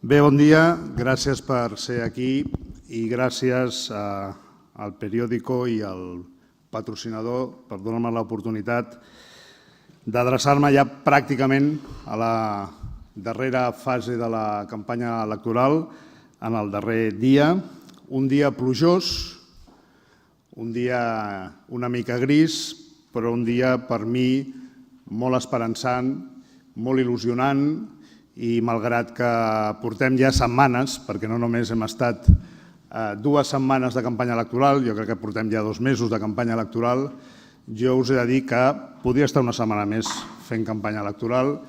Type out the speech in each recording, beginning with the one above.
Bé, bon dia. Gràcies per ser aquí i gràcies al periòdico i al patrocinador per donar-me l'oportunitat d'adreçar-me ja pràcticament a la darrera fase de la campanya electoral, en el darrer dia. Un dia plujós, un dia una mica gris, però un dia per mi molt esperançant, molt il·lusionant, i malgrat que portem ja setmanes, perquè no només hem estat 2 setmanes de campanya electoral, jo crec que portem ja 2 mesos de campanya electoral, jo us he de dir que podria estar una setmana més fent campanya electoral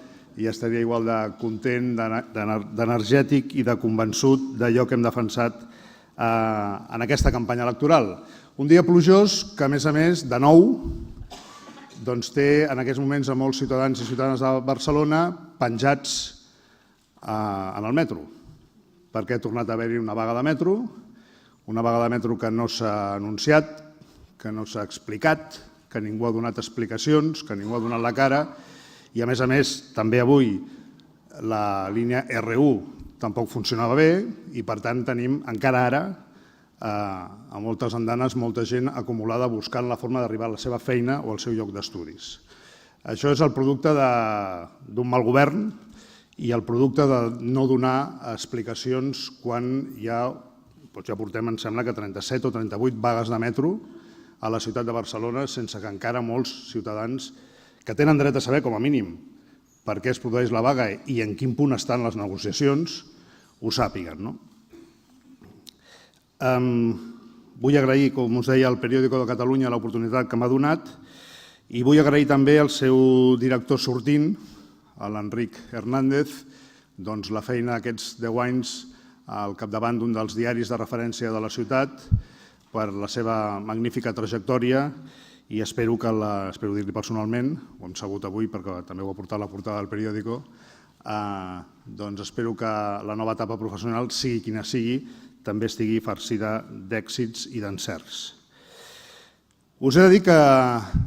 i estaria igual de content, d'energètic i de convençut d'allò que hem defensat en aquesta campanya electoral. Un dia plujós que, a més, de nou, té en aquests moments a molts ciutadans i ciutadanes de Barcelona penjats en el metro, perquè ha tornat a haver-hi una vaga de metro que no s'ha anunciat, que no s'ha explicat, que ningú ha donat explicacions, que ningú ha donat la cara i, a més, també avui la línia R1 tampoc funcionava bé i, per tant, tenim encara ara a moltes andanes molta gent acumulada buscant la forma d'arribar a la seva feina o al seu lloc d'estudis. Això és el producte d'un mal govern i el producte de no donar explicacions quan ja portem, em sembla, que 37 o 38 vagues de metro a la ciutat de Barcelona sense que encara molts ciutadans que tenen dret a saber, com a mínim, per què es produeix la vaga i en quin punt estan les negociacions, ho sàpiguen. Vull agrair, com us deia, al Periòdico de Catalunya l'oportunitat que m'ha donat i vull agrair també al seu director sortint, l'Enric Hernández, la feina d'aquests 10 anys al capdavant d'un dels diaris de referència de la ciutat per la seva magnífica trajectòria i espero dir-li personalment, ho hem sabut avui perquè també ho ha portat a la portada del Periòdico, espero que la nova etapa professional, sigui quina sigui, també estigui farcida d'èxits i d'encerts. Us he de dir que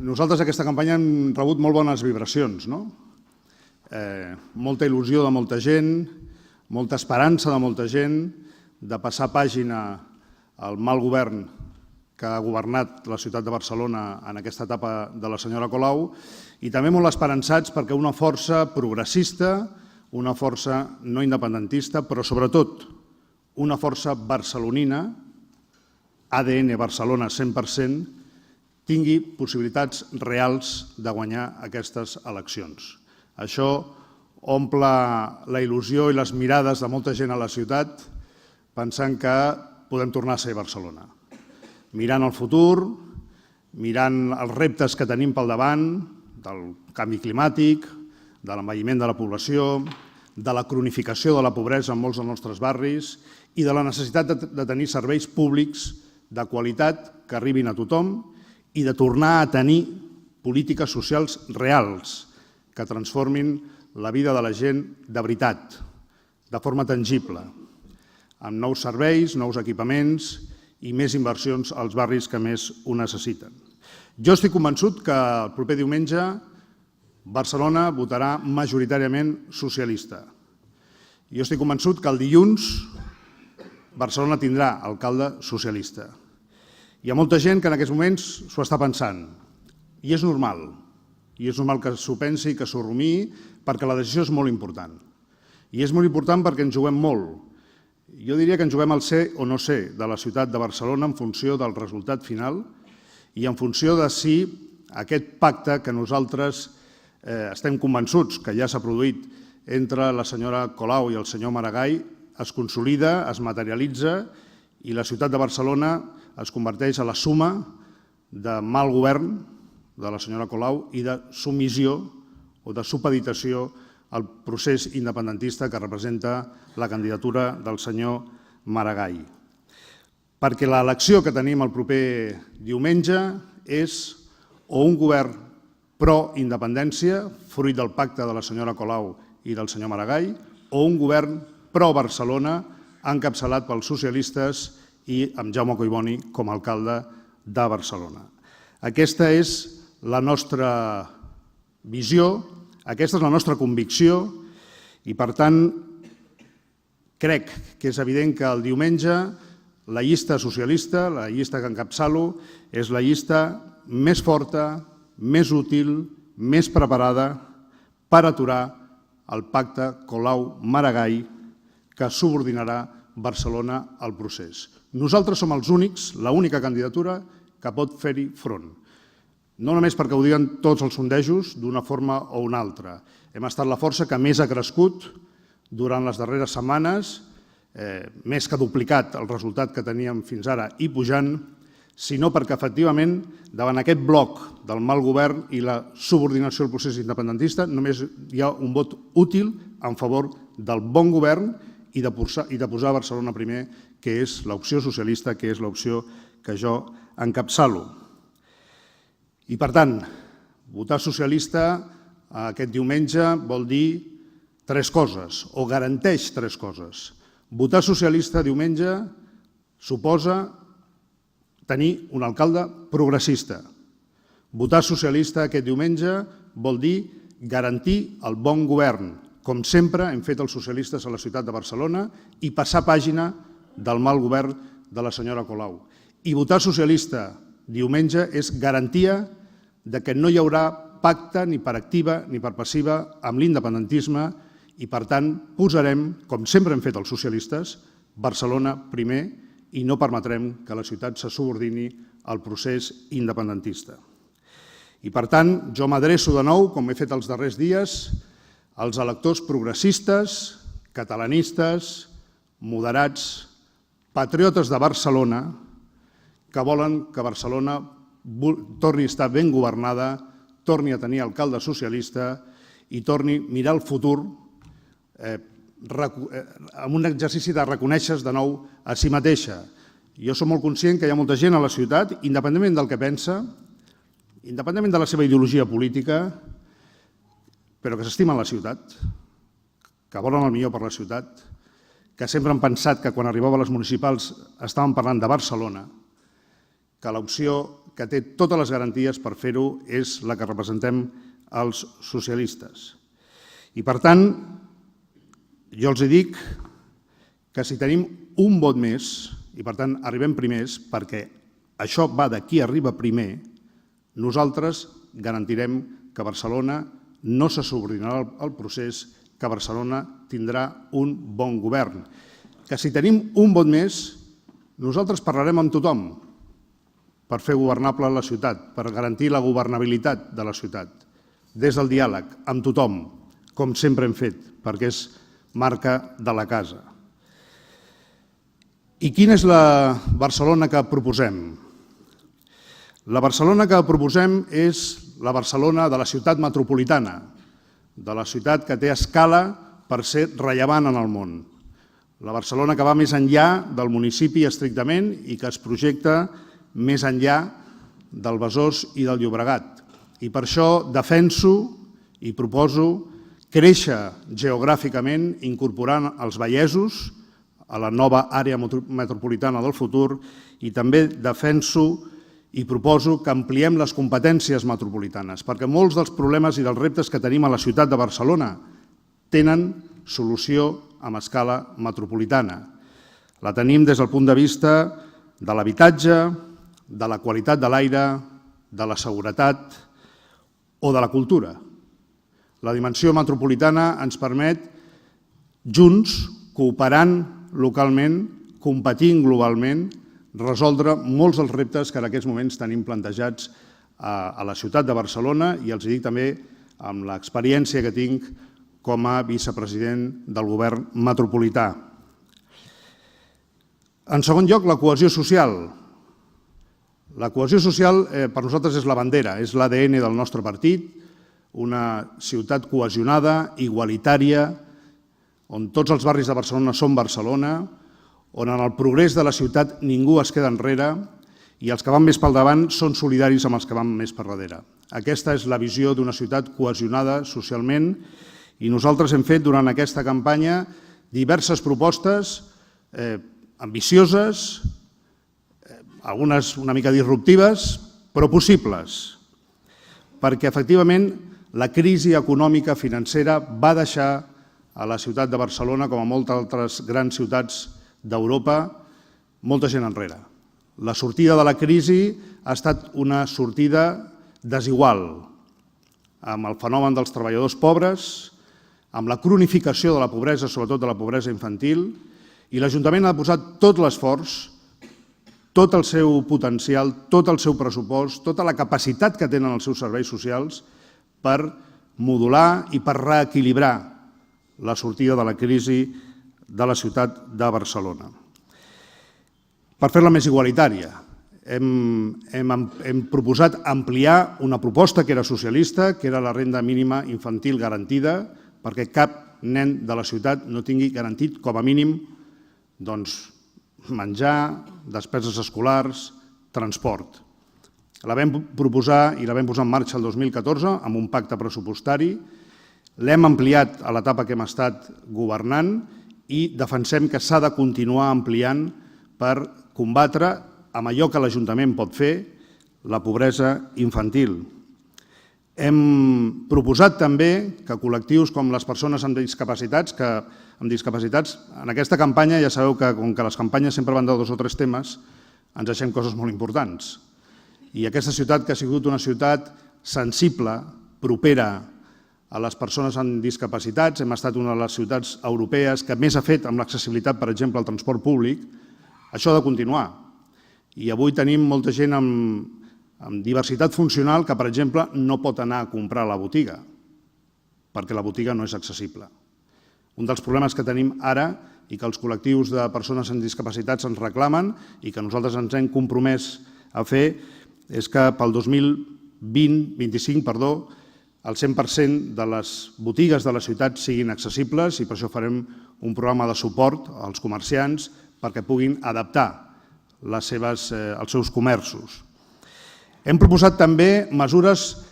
nosaltres aquesta campanya hem rebut molt bones vibracions, molta il·lusió de molta gent, molta esperança de molta gent, de passar pàgina al mal govern que ha governat la ciutat de Barcelona en aquesta etapa de la senyora Colau i també molt esperançats perquè una força progressista, una força no independentista, però sobretot una força barcelonina, ADN Barcelona 100%, tingui possibilitats reals de guanyar aquestes eleccions. Això omple la il·lusió i les mirades de molta gent a la ciutat pensant que podem tornar a ser Barcelona. Mirant el futur, mirant els reptes que tenim pel davant, del canvi climàtic, de l'envelliment de la població, de la cronificació de la pobresa en molts dels nostres barris i de la necessitat de tenir serveis públics de qualitat que arribin a tothom i de tornar a tenir polítiques socials reals que transformin la vida de la gent de veritat, de forma tangible, amb nous serveis, nous equipaments i més inversions als barris que més ho necessiten. Jo estic convençut que el proper diumenge Barcelona votarà majoritàriament socialista. Jo estic convençut que el dilluns Barcelona tindrà alcalde socialista. Hi ha molta gent que en aquests moments s'ho està pensant i és normal. I és normal que s'ho pensi i que s'ho rumiï perquè la decisió és molt important. I és molt important perquè ens juguem molt. Jo diria que ens juguem el ser o no ser de la ciutat de Barcelona en funció del resultat final i en funció de si aquest pacte que nosaltres estem convençuts que ja s'ha produït entre la senyora Colau i el senyor Maragall es consolida, es materialitza i la ciutat de Barcelona es converteix a la suma de mal govern de la senyora Colau i de submissió o de supeditació al procés independentista que representa la candidatura del senyor Maragall. Perquè l'elecció que tenim el proper diumenge és o un govern pro-independència, fruit del pacte de la senyora Colau i del senyor Maragall, o un govern pro-Barcelona, encapçalat pels socialistes i amb Jaume Collboni com a alcalde de Barcelona. Aquesta és la nostra visió, aquesta és la nostra convicció i, per tant, Crec que és evident que el diumenge la llista socialista, la llista que encapçalo, és la llista més forta, més útil, més preparada per aturar el pacte Colau-Maragall que subordinarà Barcelona al procés. Nosaltres som els únics, l'única candidatura que pot fer-hi front. No només perquè ho diuen tots els sondejos d'una forma o una altra. Hem estat la força que més ha crescut durant les darreres setmanes, més que duplicat el resultat que teníem fins ara i pujant, sinó perquè efectivament davant aquest bloc del mal govern i la subordinació al procés independentista només hi ha un vot útil en favor del bon govern i de posar Barcelona primer, que és l'opció socialista, que és l'opció que jo encapçalo. I per tant, votar socialista aquest diumenge vol dir tres coses, o garanteix tres coses. Votar socialista diumenge suposa tenir un alcalde progressista. Votar socialista aquest diumenge vol dir garantir el bon govern, com sempre hem fet els socialistes a la ciutat de Barcelona, i passar pàgina del mal govern de la senyora Colau. I votar socialista diumenge és garantia de que no hi haurà pacte ni per activa ni per passiva amb l'independentisme i, per tant, posarem, com sempre hem fet els socialistes, Barcelona primer i no permetrem que la ciutat se subordini al procés independentista. I, per tant, jo m'adreço de nou, com he fet els darrers dies, als electors progressistes, catalanistes, moderats, patriotes de Barcelona, que volen que Barcelona torni a estar ben governada, torni a tenir alcalde socialista i torni a mirar el futur amb un exercici de reconèixer-se de nou a si mateixa. Jo soc molt conscient que hi ha molta gent a la ciutat, independentment del que pensa, independentment de la seva ideologia política, però que s'estimen la ciutat, que volen el millor per la ciutat, que sempre han pensat que quan arribava a les municipals estàvem parlant de Barcelona, que l'opció que té totes les garanties per fer-ho és la que representem els socialistes. I, per tant, jo els dic que si tenim un vot més, i per tant arribem primers, perquè això va de qui arriba primer, nosaltres garantirem que Barcelona no se subordinarà al procés, que Barcelona tindrà un bon govern. Que si tenim un vot més, nosaltres parlarem amb tothom per fer governable la ciutat, per garantir la governabilitat de la ciutat, des del diàleg, amb tothom, com sempre hem fet, perquè és marca de la casa. I quina és la Barcelona que proposem? La Barcelona que proposem és la Barcelona de la ciutat metropolitana, de la ciutat que té escala per ser rellevant en el món. La Barcelona que va més enllà del municipi estrictament i que es projecta més enllà del Besòs i del Llobregat. I per això defenso i proposo créixer geogràficament incorporant els vallesos a la nova àrea metropolitana del futur i també defenso i proposo que ampliem les competències metropolitanes, perquè molts dels problemes i dels reptes que tenim a la ciutat de Barcelona tenen solució amb escala metropolitana. La tenim des del punt de vista de l'habitatge, de la qualitat de l'aire, de la seguretat o de la cultura. La dimensió metropolitana ens permet, junts, cooperant localment, competint globalment, resoldre molts dels reptes que en aquests moments tenim plantejats a la ciutat de Barcelona i els dic també amb l'experiència que tinc com a vicepresident del govern metropolità. En segon lloc, la cohesió social. La cohesió social per nosaltres és la bandera, és l'ADN del nostre partit, una ciutat cohesionada, igualitària, on tots els barris de Barcelona són Barcelona, on en el progrés de la ciutat ningú es queda enrere i els que van més pel davant són solidaris amb els que van més per darrere. Aquesta és la visió d'una ciutat cohesionada socialment i nosaltres hem fet durant aquesta campanya diverses propostes ambicioses, algunes una mica disruptives, però possibles, perquè efectivament la crisi econòmica financera va deixar a la ciutat de Barcelona, com a moltes altres grans ciutats d'Europa, molta gent enrere. La sortida de la crisi ha estat una sortida desigual, amb el fenomen dels treballadors pobres, amb la cronificació de la pobresa, sobretot de la pobresa infantil, i l'Ajuntament ha posat tot l'esforç, tot el seu potencial, tot el seu pressupost, tota la capacitat que tenen els seus serveis socials per modular i per reequilibrar la sortida de la crisi de la ciutat de Barcelona. Per fer-la més igualitària, hem proposat ampliar una proposta que era socialista, que era la renda mínima infantil garantida, perquè cap nen de la ciutat no tingui garantit, com a mínim, menjar, despeses escolars, transport. La vam proposar i la vam posar en marxa el 2014 amb un pacte pressupostari, l'hem ampliat a l'etapa que hem estat governant i defensem que s'ha de continuar ampliant per combatre amb allò que l'Ajuntament pot fer la pobresa infantil. Hem proposat també que col·lectius com les persones amb discapacitats, en aquesta campanya ja sabeu que, com que les campanyes sempre van de 2 o 3 temes, ens deixem coses molt importants. I aquesta ciutat, que ha sigut una ciutat sensible, propera a les persones amb discapacitats, hem estat una de les ciutats europees que més ha fet amb l'accessibilitat, per exemple, al transport públic, això ha de continuar. I avui tenim molta gent amb diversitat funcional que, per exemple, no pot anar a comprar a la botiga, perquè la botiga no és accessible. Un dels problemes que tenim ara i que els col·lectius de persones amb discapacitats ens reclamen i que nosaltres ens hem compromès a fer és que pel 2025 el 100% de les botigues de la ciutat siguin accessibles i per això farem un programa de suport als comerciants perquè puguin adaptar els seus comerços. Hem proposat també mesures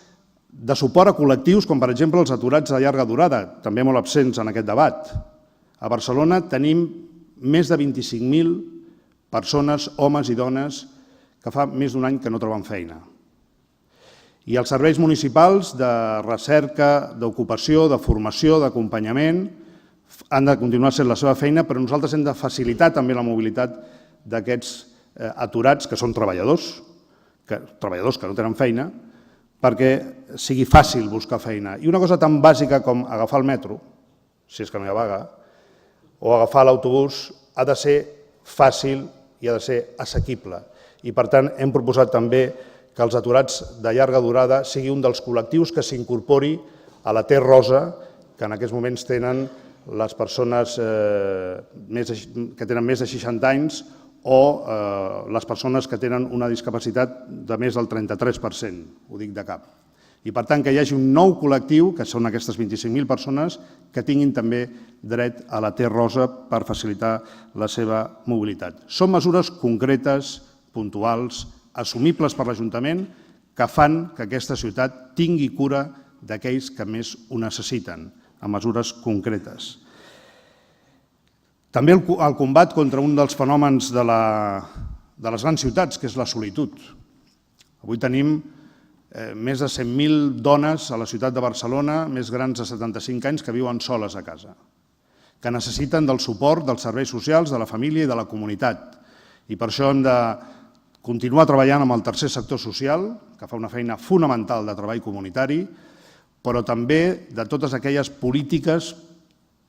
de suport a col·lectius com, per exemple, els aturats de llarga durada, també molt absents en aquest debat. A Barcelona tenim més de 25.000 persones, homes i dones, que fa més d'un any que no troben feina. I els serveis municipals de recerca, d'ocupació, de formació, d'acompanyament, han de continuar sent la seva feina, però nosaltres hem de facilitar també la mobilitat d'aquests aturats, que són treballadors que no tenen feina, perquè sigui fàcil buscar feina. I una cosa tan bàsica com agafar el metro, si és que no hi ha vaga, o agafar l'autobús, ha de ser fàcil i ha de ser assequible. I, per tant, hem proposat també que els aturats de llarga durada sigui un dels col·lectius que s'incorpori a la T-Rosa, que en aquests moments tenen les persones que tenen més de 60 anys o les persones que tenen una discapacitat de més del 33%, ho dic de cap. I, per tant, que hi hagi un nou col·lectiu, que són aquestes 25.000 persones, que tinguin també dret a la T-Rosa per facilitar la seva mobilitat. Són mesures concretes, puntuals, assumibles per l'Ajuntament, que fan que aquesta ciutat tingui cura d'aquells que més ho necessiten, amb mesures concretes. També el combat contra un dels fenòmens de les grans ciutats, que és la solitud. Avui tenim més de 100.000 dones a la ciutat de Barcelona, més grans de 75 anys, que viuen soles a casa, que necessiten del suport dels serveis socials, de la família i de la comunitat. I per això hem de continuar treballant amb el tercer sector social, que fa una feina fonamental de treball comunitari, però també de totes aquelles polítiques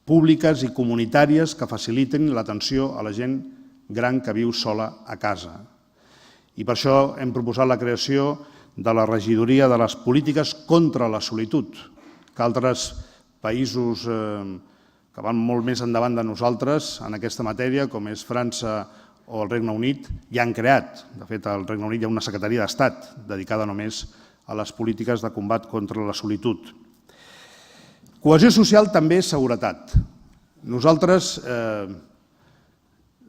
públiques i comunitàries que faciliten l'atenció a la gent gran que viu sola a casa. I per això hem proposat la creació de la regidoria de les polítiques contra la solitud, que altres països que van molt més endavant de nosaltres en aquesta matèria, com és França o el Regne Unit, ja han creat. De fet, al Regne Unit hi ha una secretaria d'Estat dedicada només a les polítiques de combat contra la solitud. Cohesió social també és seguretat. Nosaltres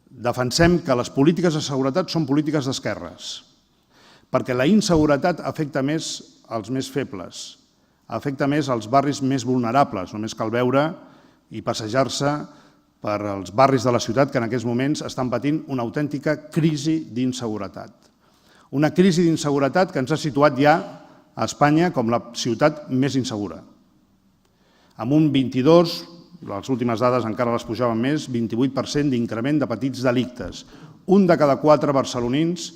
defensem que les polítiques de seguretat són polítiques d'esquerres, perquè la inseguretat afecta més els més febles, afecta més els barris més vulnerables. Només cal veure i passejar-se per als barris de la ciutat que en aquests moments estan patint una autèntica crisi d'inseguretat. Una crisi d'inseguretat que ens ha situat ja a Espanya com la ciutat més insegura, amb un 22, les últimes dades encara les pujaven més, 28% d'increment de petits delictes. Un de cada 4 barcelonins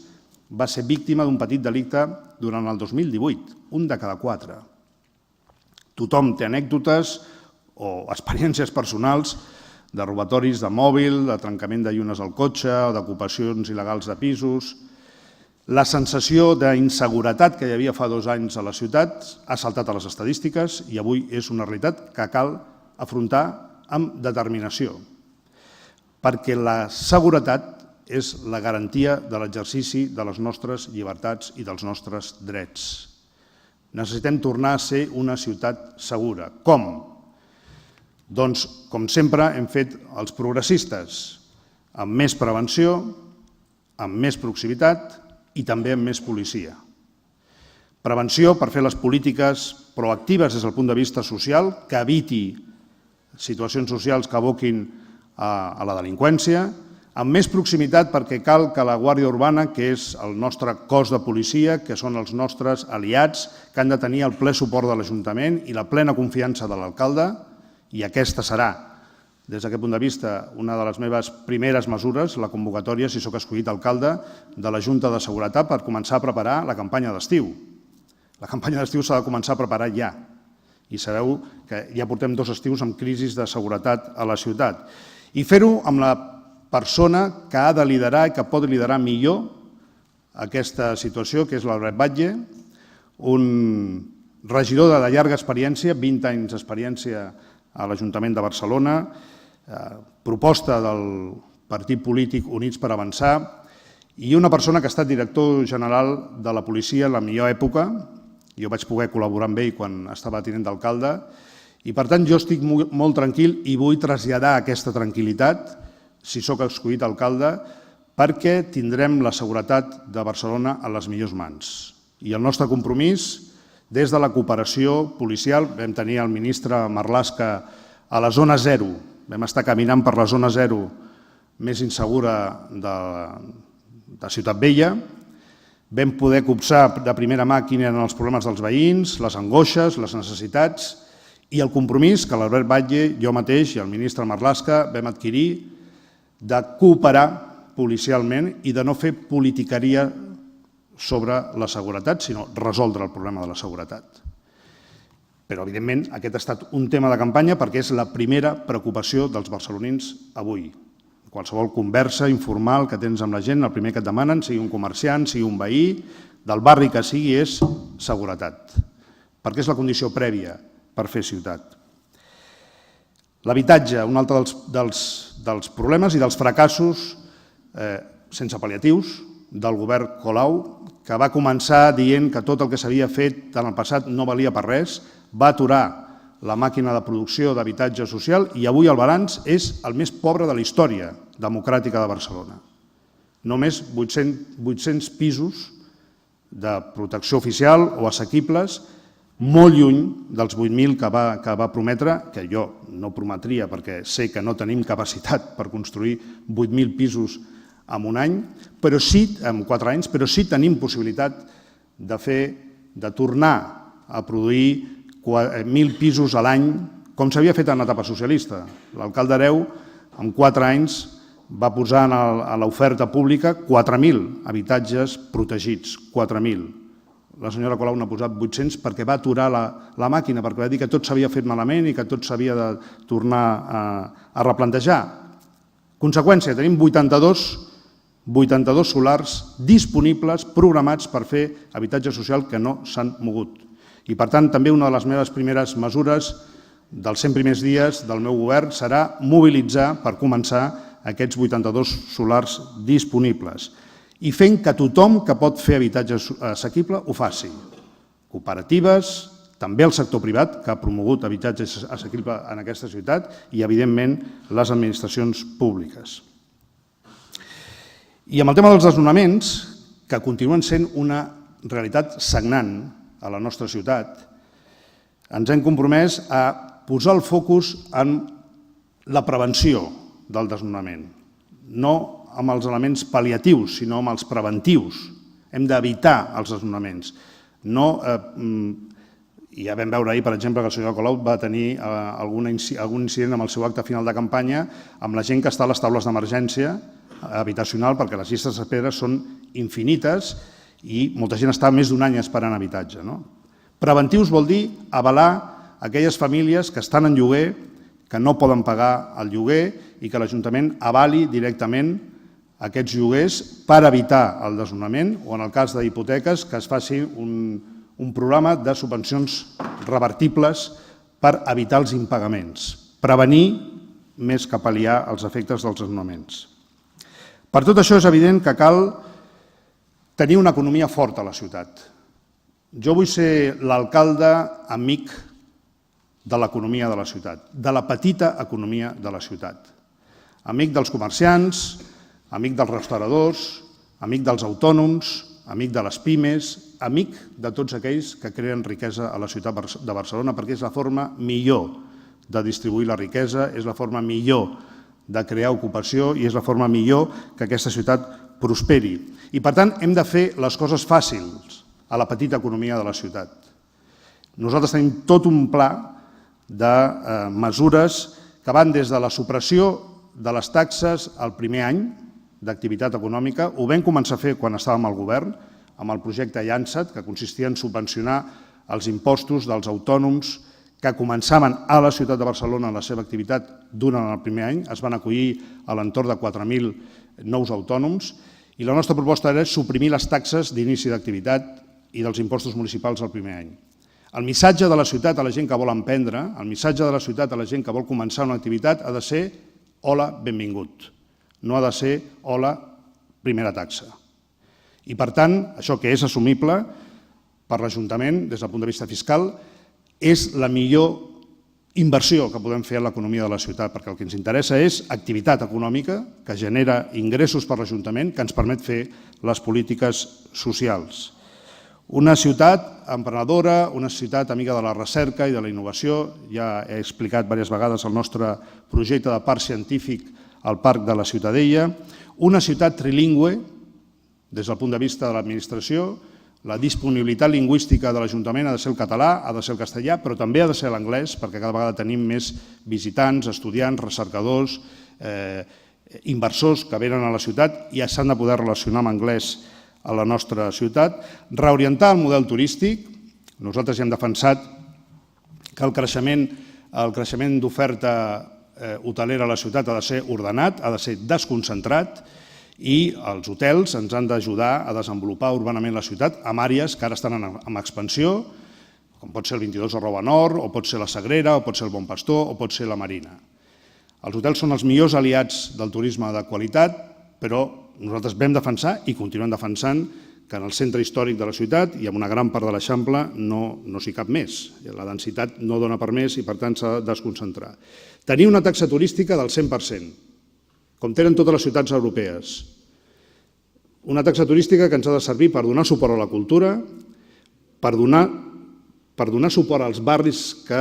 va ser víctima d'un petit delicte durant el 2018, un de cada 4. Tothom té anècdotes o experiències personals de robatoris de mòbil, de trencament de llunes al cotxe o d'ocupacions il·legals de pisos. La sensació d'inseguretat que hi havia fa 2 anys a la ciutat ha saltat a les estadístiques i avui és una realitat que cal afrontar amb determinació, perquè la seguretat és la garantia de l'exercici de les nostres llibertats i dels nostres drets. Necessitem tornar a ser una ciutat segura. Com? Doncs, com sempre, hem fet els progressistes, amb més prevenció, amb més proximitat i també amb més policia. Prevenció per fer les polítiques proactives des del punt de vista social, que eviti situacions socials que aboquin a la delinqüència, amb més proximitat perquè cal que la Guàrdia Urbana, que és el nostre cos de policia, que són els nostres aliats, que han de tenir el ple suport de l'Ajuntament i la plena confiança de l'alcalde, i aquesta serà, des d'aquest punt de vista, una de les meves primeres mesures, la convocatòria, si sóc escollit alcalde, de la Junta de Seguretat per començar a preparar la campanya d'estiu. La campanya d'estiu s'ha de començar a preparar ja. I sabeu que ja portem 2 estius amb crisis de seguretat a la ciutat. I fer-ho amb la persona que ha de liderar i que pot liderar millor aquesta situació, que és l'Albert Batlle, un regidor de llarga experiència, 20 anys d'experiència a l'Ajuntament de Barcelona, proposta del partit polític Units per Avançar, i una persona que ha estat director general de la policia en la millor època. Jo vaig poder col·laborar amb ell quan estava tinent d'alcalde, i per tant jo estic molt tranquil i vull traslladar aquesta tranquil·litat, si sóc escollit alcalde, perquè tindrem la seguretat de Barcelona a les millors mans. I el nostre compromís, des de la cooperació policial, vam tenir el ministre Marlaska a la zona 0, vam estar caminant per la zona 0 més insegura de Ciutat Vella, vam poder copsar de primera mà quins eren els problemes dels veïns, les angoixes, les necessitats, i el compromís que l'Albert Batlle, jo mateix i el ministre Marlaska vam adquirir de cooperar policialment i de no fer politiqueria sobre la seguretat, sinó resoldre el problema de la seguretat. Però, evidentment, aquest ha estat un tema de campanya perquè és la primera preocupació dels barcelonins avui. Qualsevol conversa informal que tens amb la gent, el primer que et demanen, sigui un comerciant, sigui un veí, del barri que sigui, és seguretat, perquè és la condició prèvia per fer ciutat. L'habitatge, un altre dels problemes i dels fracassos sense pal·liatius del govern Colau, que va començar dient que tot el que s'havia fet en el passat no valia per res, va aturar la màquina de producció d'habitatge social i avui el balanç és el més pobre de la història democràtica de Barcelona. Només 800 pisos de protecció oficial o assequibles, molt lluny dels 8.000 que va prometre, que jo no prometria perquè sé que no tenim capacitat per construir 8.000 pisos en un any, però sí, en 4 anys, però sí tenim possibilitat de tornar a produir 1.000 pisos a l'any, com s'havia fet en l'etapa socialista. L'alcalde Hereu, en 4 anys, va posar a l'oferta pública 4.000 habitatges protegits, 4.000. La senyora Colau n'ha posat 800 perquè va aturar la màquina, perquè va dir que tot s'havia fet malament i que tot s'havia de tornar a replantejar. Conseqüència, tenim 82 solars disponibles, programats per fer habitatge social que no s'han mogut. I, per tant, també una de les meves primeres mesures dels 100 primers dies del meu govern serà mobilitzar, per començar, aquests 82 solars disponibles i fent que tothom que pot fer habitatge assequible ho faci. Cooperatives, també el sector privat, que ha promogut habitatge assequible en aquesta ciutat i, evidentment, les administracions públiques. I amb el tema dels desnonaments, que continuen sent una realitat sagnant a la nostra ciutat, ens hem compromès a posar el focus en la prevenció del desnonament, no amb els elements pal·liatius, sinó amb els preventius. Hem d'evitar els desnonaments, no I ja vam veure ahir, per exemple, que el senyor Colau va tenir algun incident amb el seu acte final de campanya amb la gent que està a les taules d'emergència habitacional, perquè les llistes d'espera són infinites i molta gent està més d'un any esperant habitatge. Preventius vol dir avalar aquelles famílies que estan en lloguer, que no poden pagar el lloguer i que l'Ajuntament avali directament aquests lloguers per evitar el desnonament o, en el cas d'hipoteques, que es faci un programa de subvencions revertibles per evitar els impagaments, prevenir més que pal·liar els efectes dels desnonaments. Per tot això és evident que cal tenir una economia forta a la ciutat. Jo vull ser l'alcalde amic de l'economia de la ciutat, de la petita economia de la ciutat. Amic dels comerciants, amic dels restauradors, amic dels autònoms, amic de les pimes, amic de tots aquells que creen riquesa a la ciutat de Barcelona, perquè és la forma millor de distribuir la riquesa, és la forma millor de crear ocupació i és la forma millor que aquesta ciutat prosperi. I, per tant, hem de fer les coses fàcils a la petita economia de la ciutat. Nosaltres tenim tot un pla de mesures que van des de la supressió de les taxes al primer any d'activitat econòmica. Ho vam començar a fer quan estàvem al govern, amb el projecte Llança't, que consistia en subvencionar els impostos dels autònoms que començaven a la ciutat de Barcelona la seva activitat durant el primer any. Es van acollir a l'entorn de 4.000 nous autònoms i la nostra proposta era suprimir les taxes d'inici d'activitat i dels impostos municipals al primer any. El missatge de la ciutat a la gent que vol emprendre, el missatge de la ciutat a la gent que vol començar una activitat ha de ser hola, benvingut. No ha de ser hola, primera taxa. I, per tant, això que és assumible per l'Ajuntament des del punt de vista fiscal és la millor inversió que podem fer a l'economia de la ciutat, perquè el que ens interessa és activitat econòmica que genera ingressos per l'Ajuntament que ens permet fer les polítiques socials. Una ciutat emprenedora, una ciutat amiga de la recerca i de la innovació. Ja he explicat diverses vegades el nostre projecte de parc científic al Parc de la Ciutadella. Una ciutat trilingüe, des del punt de vista de l'administració. La disponibilitat lingüística de l'Ajuntament ha de ser el català, ha de ser el castellà, però també ha de ser l'anglès, perquè cada vegada tenim més visitants, estudiants, recercadors, inversors que venen a la ciutat i s'han de poder relacionar amb anglès a la nostra ciutat. Reorientar el model turístic. Nosaltres ja hem defensat que el creixement d'oferta hotelera a la ciutat ha de ser ordenat, ha de ser desconcentrat i els hotels ens han d'ajudar a desenvolupar urbanament la ciutat amb àrees que ara estan en expansió, com pot ser el 22@Nord, o pot ser la Sagrera, o pot ser el Bon Pastor, o pot ser la Marina. Els hotels són els millors aliats del turisme de qualitat, però nosaltres vam defensar i continuem defensant que en el centre històric de la ciutat i en una gran part de l'Eixample no s'hi cap més. La densitat no dona per més i, per tant, s'ha de desconcentrar. Tenir una taxa turística del 100%, com tenen totes les ciutats europees. Una taxa turística que ens ha de servir per donar suport a la cultura, per donar suport als barris que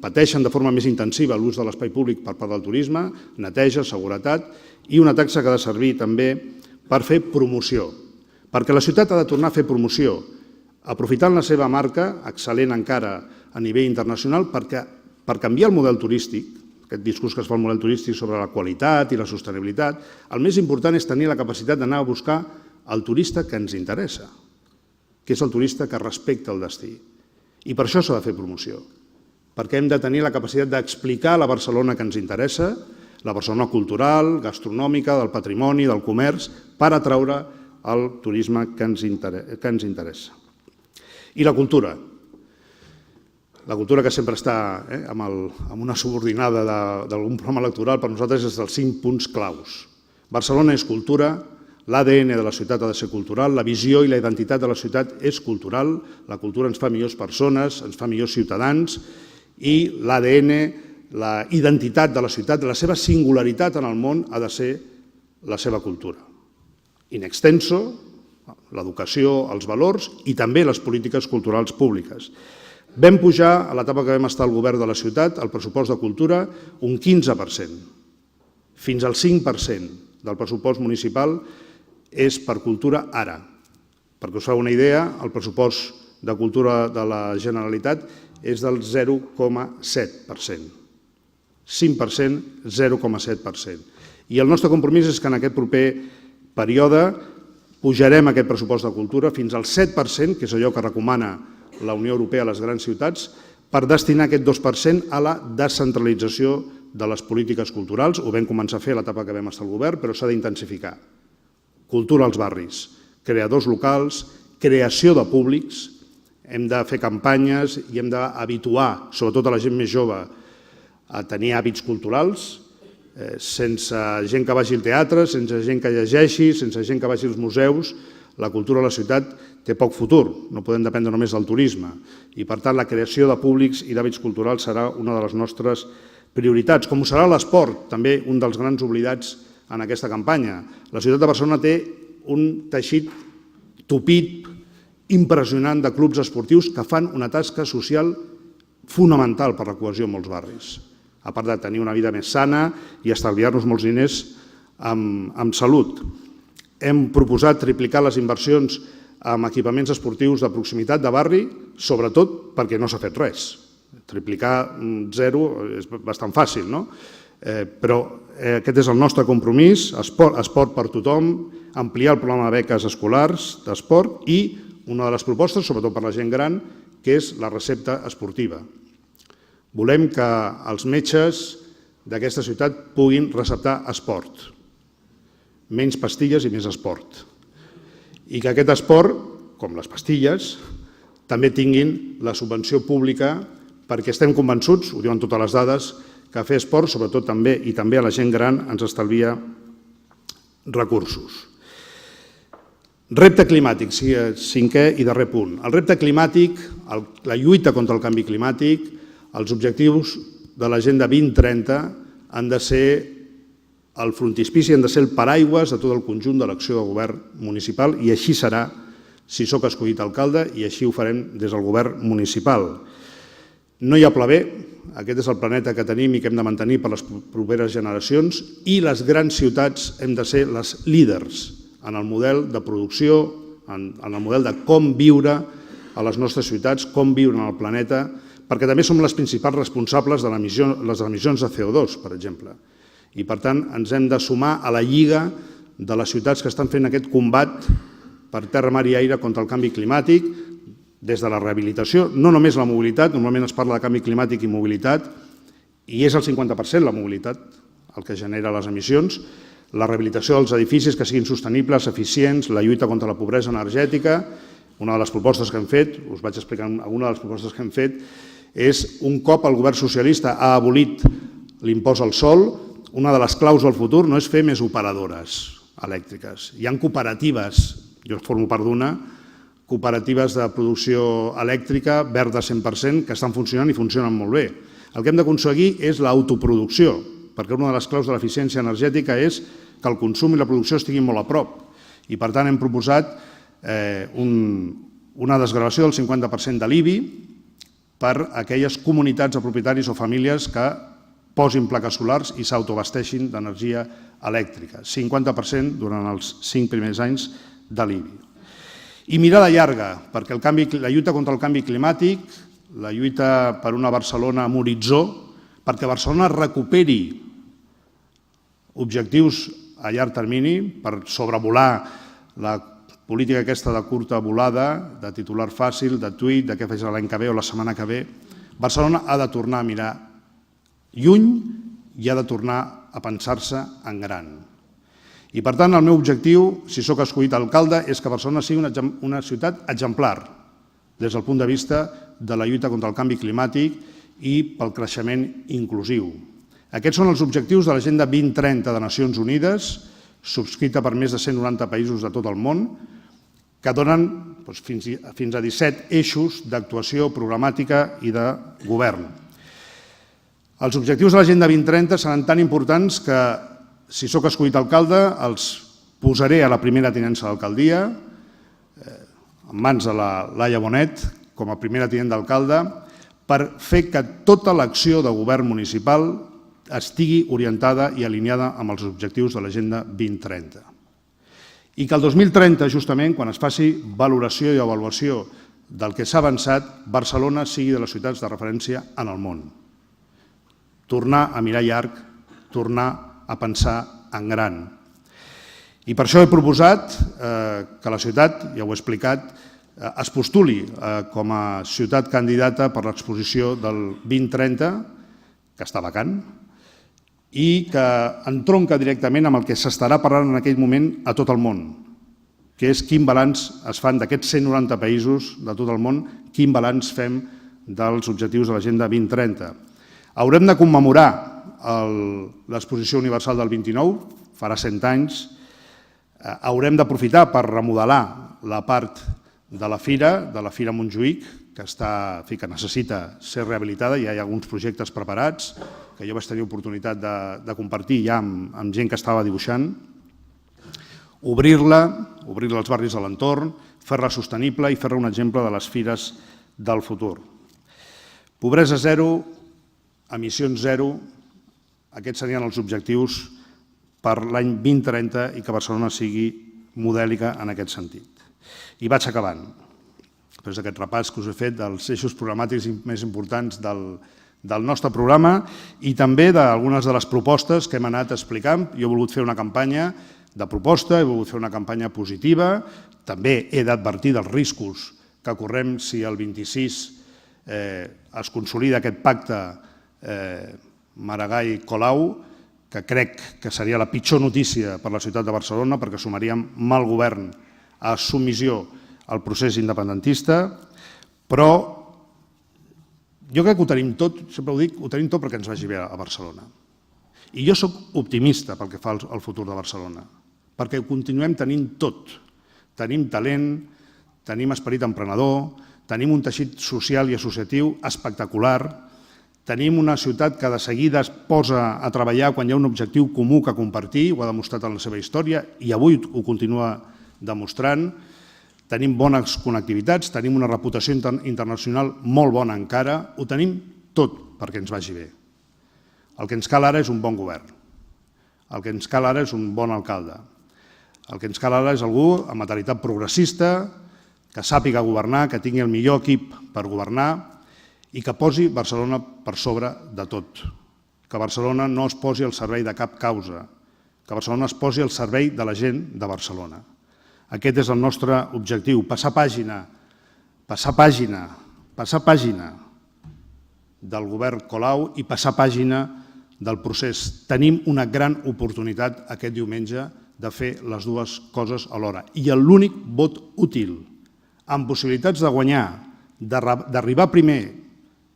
pateixen de forma més intensiva l'ús de l'espai públic per part del turisme, neteja, seguretat, i una taxa que ha de servir també per fer promoció, perquè la ciutat ha de tornar a fer promoció, aprofitant la seva marca, excel·lent encara a nivell internacional, per canviar el model turístic, aquest discurs que es fa al model turístic sobre la qualitat i la sostenibilitat. El més important és tenir la capacitat d'anar a buscar el turista que ens interessa, que és el turista que respecta el destí. I per això s'ha de fer promoció, perquè hem de tenir la capacitat d'explicar la Barcelona que ens interessa, la Barcelona cultural, gastronòmica, del patrimoni, del comerç, per atraure el turisme que ens interessa. I la cultura. La cultura que sempre està amb una subordinada d'algun programa electoral, per nosaltres és dels 5 punts claus. Barcelona és cultura, l'ADN de la ciutat ha de ser cultural, la visió i la identitat de la ciutat és cultural, la cultura ens fa millors persones, ens fa millors ciutadans i l'ADN, la identitat de la ciutat, la seva singularitat en el món ha de ser la seva cultura. In extenso, l'educació, els valors i també les polítiques culturals públiques. Vam pujar, a l'etapa que vam estar al govern de la ciutat, el pressupost de cultura un 15%. Fins al 5% del pressupost municipal és per cultura ara. Perquè us feu una idea, el pressupost de cultura de la Generalitat és del 0,7%. 5%, 0,7%. I el nostre compromís és que en aquest proper període pujarem aquest pressupost de cultura fins al 7%, que és allò que recomana la Unió Europea a les grans ciutats, per destinar aquest 2% a la descentralització de les polítiques culturals. Ho vam començar a fer a l'etapa que vam estar al govern, però s'ha d'intensificar. Cultura als barris, creadors locals, creació de públics, hem de fer campanyes i hem d'habituar, sobretot a la gent més jove, a tenir hàbits culturals, sense gent que vagi al teatre, sense gent que llegeixi, sense gent que vagi als museus. La cultura a la ciutat té poc futur, no podem dependre només del turisme. I, per tant, la creació de públics i d'hàbits culturals serà una de les nostres prioritats, com ho serà l'esport, també un dels grans oblidats en aquesta campanya. La ciutat de Barcelona té un teixit tupit, impressionant de clubs esportius que fan una tasca social fonamental per la cohesió en molts barris, a part de tenir una vida més sana i estalviar-nos molts diners amb salut. Hem proposat triplicar les inversions en equipaments esportius de proximitat de barri, sobretot perquè no s'ha fet res. Triplicar 0 és bastant fàcil, no? Però aquest és el nostre compromís, esport per tothom, ampliar el programa de beques escolars d'esport i una de les propostes, sobretot per la gent gran, que és la recepta esportiva. Volem que els metges d'aquesta ciutat puguin receptar esport, menys pastilles i més esport. I que aquest esport, com les pastilles, també tinguin la subvenció pública, perquè estem convençuts, ho diuen totes les dades, que fer esport, sobretot també, i també a la gent gran, ens estalvia recursos. Repte climàtic, cinquè i darrer punt. El repte climàtic, la lluita contra el canvi climàtic, els objectius de l'Agenda 2030 han de ser el frontispici, han de ser el paraigües de tot el conjunt de l'acció de govern municipal i així serà si sóc escollit alcalde i així ho farem des del govern municipal. No hi ha pla B, aquest és el planeta que tenim i que hem de mantenir per les properes generacions i les grans ciutats hem de ser les líders en el model de producció, en el model de com viure a les nostres ciutats, com viure en el planeta, perquè també som les principals responsables de les emissions de CO2, per exemple. I, per tant, ens hem de sumar a la lliga de les ciutats que estan fent aquest combat per terra, mar i aire contra el canvi climàtic, des de la rehabilitació, no només la mobilitat, normalment es parla de canvi climàtic i mobilitat, i és el 50% la mobilitat el que genera les emissions, la rehabilitació dels edificis que siguin sostenibles, eficients, la lluita contra la pobresa energètica. Una de les propostes que hem fet, us vaig explicar alguna de les propostes que hem fet, és un cop el govern socialista ha abolit l'impost al sòl, una de les claus del futur no és fer més operadores elèctriques. Hi ha cooperatives, jo formo part d'una, cooperatives de producció elèctrica verda 100% que estan funcionant i funcionen molt bé. El que hem d'aconseguir és l'autoproducció, perquè una de les claus de l'eficiència energètica és que el consum i la producció estiguin molt a prop. I, per tant, hem proposat una desgravació del 50% de l'IBI per a aquelles comunitats de propietaris o famílies que posin plaques solars i s'autoabasteixin d'energia elèctrica. 50% durant els 5 primers anys de l'IBI. I mirada llarga, perquè la lluita contra el canvi climàtic, la lluita per una Barcelona amb horitzó, perquè Barcelona recuperi objectius a llarg termini per sobrevolar la política aquesta de curta volada, de titular fàcil, de tuit, de què faig l'any que ve o la setmana que ve. Barcelona ha de tornar a mirar lluny i ha de tornar a pensar-se en gran. I, per tant, el meu objectiu, si sóc escollit alcalde, és que Barcelona sigui una ciutat exemplar des del punt de vista de la lluita contra el canvi climàtic i pel creixement inclusiu. Aquests són els objectius de l'Agenda 2030 de Nacions Unides, subscrita per més de 190 països de tot el món, que donen fins a 17 eixos d'actuació programàtica i de govern. Els objectius de l'Agenda 2030 seran tan importants que, si sóc escollit alcalde, els posaré a la primera tinença d'alcaldia, en mans de la Laia Bonet, com a primera tinent d'alcalde, per fer que tota l'acció de govern municipal estigui orientada i alineada amb els objectius de l'Agenda 2030. I que el 2030, justament, quan es faci valoració i avaluació del que s'ha avançat, Barcelona sigui de les ciutats de referència en el món. Tornar a mirar llarg, tornar a pensar en gran. I per això he proposat que la ciutat, ja ho he explicat, es postuli com a ciutat candidata per l'exposició del 2030, que està vacant, i que entronca directament amb el que s'estarà parlant en aquell moment a tot el món, que és quin balanç es fan d'aquests 190 països de tot el món, quin balanç fem dels objectius de l'Agenda 2030. Haurem de commemorar l'Exposició Universal del 29, farà 100 anys. Haurem d'aprofitar per remodelar la part de la Fira Montjuïc, que necessita ser rehabilitada. Ja hi ha alguns projectes preparats que jo vaig tenir oportunitat de compartir ja amb gent que estava dibuixant. Obrir-la als barris de l'entorn, fer-la sostenible i fer-la un exemple de les fires del futur. Pobresa zero, emissions zero, aquests serien els objectius per l'any 2030 i que Barcelona sigui modèlica en aquest sentit. I vaig acabant, després d'aquest repàs que us he fet dels eixos programàtics més importants del nostre programa i també d'algunes de les propostes que hem anat explicant. Jo he volgut fer una campanya de proposta, he volgut fer una campanya positiva, també he d'advertir dels riscos que correm si el 26 es consolida aquest pacte Maragall-Colau, que crec que seria la pitjor notícia per a la ciutat de Barcelona perquè sumaríem mal govern a submissió al procés independentista, però jo crec que ho tenim tot, sempre ho dic, ho tenim tot perquè ens vagi bé a Barcelona. I jo soc optimista pel que fa al futur de Barcelona, perquè ho continuem tenint tot. Tenim talent, tenim esperit emprenedor, tenim un teixit social i associatiu espectacular, tenim una ciutat que de seguida es posa a treballar quan hi ha un objectiu comú que compartir, ho ha demostrat en la seva història i avui ho continua demostrant. Tenim bones connectivitats, tenim una reputació internacional molt bona encara, ho tenim tot perquè ens vagi bé. El que ens cal ara és un bon govern, el que ens cal ara és un bon alcalde, el que ens cal ara és algú amb mentalitat progressista, que sàpiga governar, que tingui el millor equip per governar i que posi Barcelona per sobre de tot, que Barcelona no es posi al servei de cap causa, que Barcelona es posi al servei de la gent de Barcelona. Aquest és el nostre objectiu, passar pàgina del govern Colau i passar pàgina del procés. Tenim una gran oportunitat aquest diumenge de fer les dues coses alhora. I l'únic vot útil, amb possibilitats de guanyar, d'arribar primer,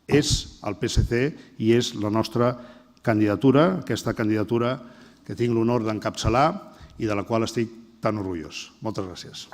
és el PSC i és la nostra candidatura, aquesta candidatura que tinc l'honor d'encapçalar i de la qual estic tan orgullós. Moltes gràcies.